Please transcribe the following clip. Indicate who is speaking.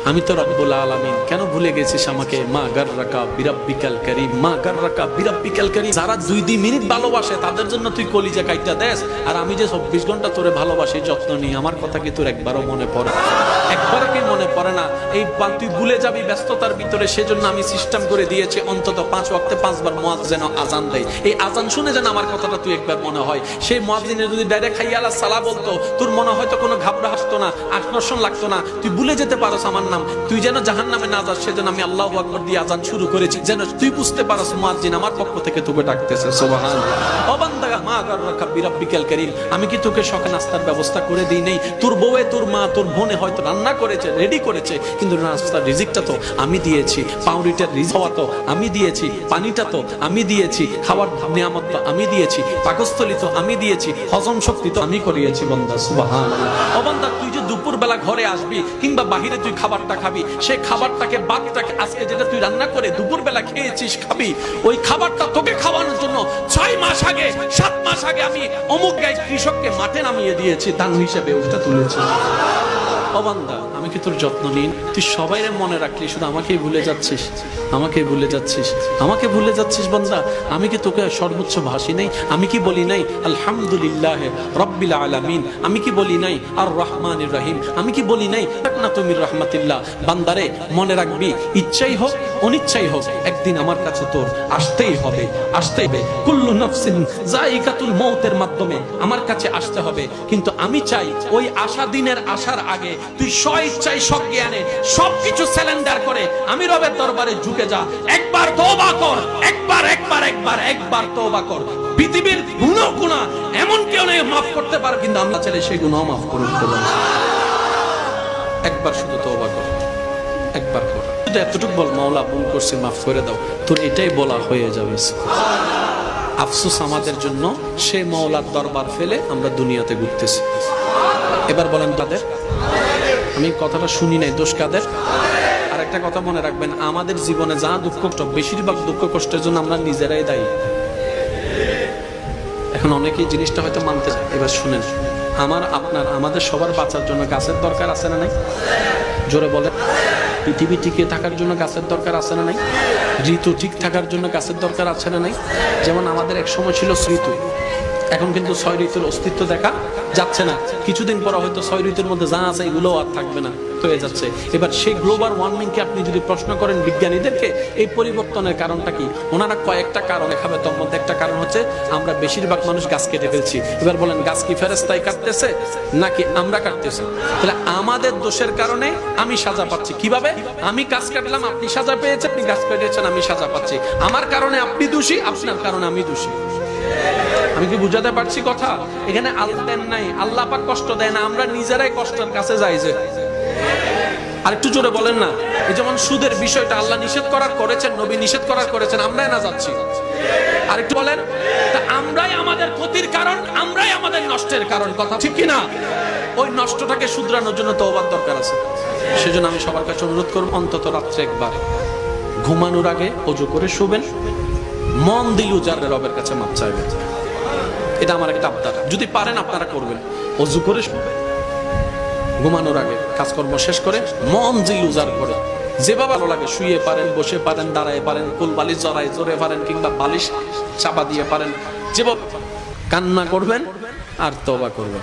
Speaker 1: আমি তো রব্বুল আলামিন, কেন ভুলে গেছিস আমাকে? মা গাররাকা বিরাব্বিকাল কারীম, মা গাররাকা বিরাব্বিকাল কারীম। যারা 2 মিনিট ভালোবাসে তাদের জন্য তুই কলিজা কাইটা দেস, আর আমি যে 24 ঘন্টা তোরে ভালোবাসি, যত্ন নিই, আমার কথা কি তোর একবারও মনে পড়ে? একবারও কি মনে পড়ে না? এই তুই ভুলে যাবি ব্যস্ততার ভিতরে, সেজন্য আমি সিস্টেম করে দিয়েছি অন্তত 5 ওয়াক্তে 5 বার মুয়াজ্জিন যেন আজান দেয়। এই আজান শুনে যেন আমার কথাটা তুই একবার মনে হয়। সেই মুয়াজ্জিনের যদি ডাইরেক্ট হাইয়া আলাস সালাহ বলতো, তোর মনে হয়তো কোনো ঘাবড়া আসতো না, আকর্ষণ লাগতো না, তুই ভুলে যেতে পারস আমার নাম। তুই যেন জাহান্নামে না যাস, সেজন্য আমি আল্লাহু আকবার দিয়ে আজান শুরু করেছি, যেন তুই বুঝতে পারস মুয়াজ্জিন আমার পক্ষ থেকে তোকে ডাকতেছে। সুবহানাল্লাহ। ও বান্দা, মা গাররাকা বিরাব্বিকাল কারীম, আমি কি তোকে সকাল নাস্তার ব্যবস্থা করে দিই নেই? তোর বউয়ে, তোর মা, তোর বোনে হয়তো রান্না করেছে, রেডি করেছে, কিন্তু নাস্তার রিজিকটা তো আমি দিয়েছি, পাউরুটির রিজিক তো আমি দিয়েছি, পানিটা তো আমি দিয়েছি, খাবার নিয়ামত তো আমি দিয়েছি, পাকস্থলী তো আমি দিয়েছি, হজম শক্তি তো আমি করিয়েছি। বান্দা সুবহানাল্লাহ। ও বান্দা, তুই যে দুপুর বেলা ঘরে আসবি কিংবা বাহিরে তুই খাবারটা খাবি, সেই খাবারটাকে বাদটাকে আজকে যেটা তুই রান্না করে দুপুর বেলা খেয়েছিস খাবি, ওই খাবারটা তোকে খাওয়ানোর জন্য 6 মাস আগে 7 মাস আগে আমি অমুক গায়ে কৃষককে মাঠে নামিয়ে দিয়েছি, দান হিসেবে ওটা তুলেছি। ও বান্দা, আমি কি তোর যত্ন নিন? তুই সবাইরে মনে রাখলি, শুধু আমাকেই ভুলে যাচ্ছিস, আমাকেই ভুলে যাচ্ছিস, আমাকে ভুলে যাচ্ছিস। বান্দা, আমি কি তোকে সর্বোচ্চ ভাসি নাই? আমি কি বলি নাই আলহামদুলিল্লাহ রাব্বিল আলামিন? আমি কি বলি নাই আর রহমানির রহিম? আমি কি বলি নাই না তুমি রহমাতিল্লাহ? বান্দারে মনে রাখবি, ইচ্ছাই হোক অনিচ্ছাই হোক, একদিন আমার কাছে তোর আসতেই হবে, আসতেই হবে। কুল্লু নাফসিন যায়িকাতুল মউতের মাধ্যমে আমার কাছে আসতে হবে। কিন্তু আমি চাই ওই আশা দিনের আসার আগে তুই স্বইচ্ছায় সজ্ঞানে সবকিছু সারেন্ডার করে আমি রবের দরবারে ঝুঁকে যা। একবার তওবা কর, একবার তওবা কর। পৃথিবীর গুনাহ এমন কেউ নেই মাফ করতে পারে, কিন্তু আমরা চাইলে সেই গুনাহ মাফ করে দিতে পারি। একবার শুধু তওবা কর, একবার কর, শুধু এতটুকু বল, মাওলা ভুল করছি, মাফ করে দাও। তোর এটাই বলা হয়ে যাবে। আফসোস আমাদের জন্য, সে মাওলার দরবার ফেলে আমরা দুনিয়াতে ঘুরতেছি। এবার বলেন তাদের, আমি কথাটা শুনি নাই, দোষ কাদের? আর একটা কথা মনে রাখবেন, আমাদের জীবনে যা দুঃখ কষ্ট, বেশিরভাগ দুঃখ কষ্টের জন্য আমরা নিজেরাই দায়ী। এখন অনেকেই জিনিসটা হয়তো মানতে চায়। এবার শুনেন, আমার আপনার আমাদের সবার বাঁচার জন্য গাছের দরকার আছে না নাই? জোরে বলে। পৃথিবী টিকে থাকার জন্য গাছের দরকার আছে না নাই? ঋতু ঠিক থাকার জন্য গাছের দরকার আছে না নাই? যেমন আমাদের এক সময় ছিল ঋতু, এখন কিন্তু 6 ঋতুর অস্তিত্ব দেখা যাচ্ছে না। কিছুদিন পর হয়তো 6 ঋতুর মধ্যে যা আছে এগুলো আর থাকবে না, হয়ে যাচ্ছে। এবার সেই গ্লোবাল ওয়ার্মিংকে আপনি যদি প্রশ্ন করেন বিজ্ঞানীদেরকে, এই পরিবর্তনের কারণটা কি, ওনারা কয়েকটা কারণ দেখাবে। তার মধ্যে একটা কারণ হচ্ছে আমরা বেশিরভাগ মানুষ গাছ কেটে ফেলছি। এবার বলেন, গাছ কি ফেরেশতাই কাটতেছে নাকি আমরা কাটতেছি? তাহলে আমাদের দোষের কারণে আমি সাজা পাচ্ছি। কিভাবে? আমি গাছ কাটলাম, আপনি সাজা পেয়েছেন, আপনি গাছ কেটেছেন, আমি সাজা পাচ্ছি। আমার কারণে আপনি দোষী, আপনার কারণে আমি দোষী। আমি কি বুঝাতে পারছি কথা? এখানে আল্লাহ দেন নাই, আল্লাহ পাক কষ্ট দেয় না, আমরা নিজেরাই কষ্টের কাছে যাই। যে আর একটু জোরে বলেন না। এই যেমন সুদের বিষয়টা আল্লাহ নিষেধ করার করেছেন, নবী নিষেধ করার করেছেন, আমরাই না যাচ্ছি। আর একটু বলেন, তা আমরাই আমাদের ক্ষতির কারণ, আমরাই আমাদের নষ্টের কারণ। কথা ঠিক কি না? ওই নষ্টটাকে শুধরানোর জন্য তওবার দরকার আছে। সেজন্য আমি সবার কাছে অনুরোধ করব, অন্তত রাত্রে একবার ঘুমানোর আগে ওযু করে শুবেন, মন দিল উজাড়ে রবের কাছে মাপ চাইবেন। এটা আমার একটা আবদার, যদি পারেন আপনারা করবেন। ওযু করে শুবেন, ঘুমানোর আগে কাজকর্ম শেষ করে মন দিল উজাড় করে, যেভাবে ভালো লাগে, শুয়ে পারেন, বসে পারেন, দাঁড়ায় পারেন, কোল বালিশ জড়ায় জোরে পারেন, কিংবা বালিশ চাপা দিয়ে পারেন, যেভাবে কান্না করবেন আর তওবা করবেন।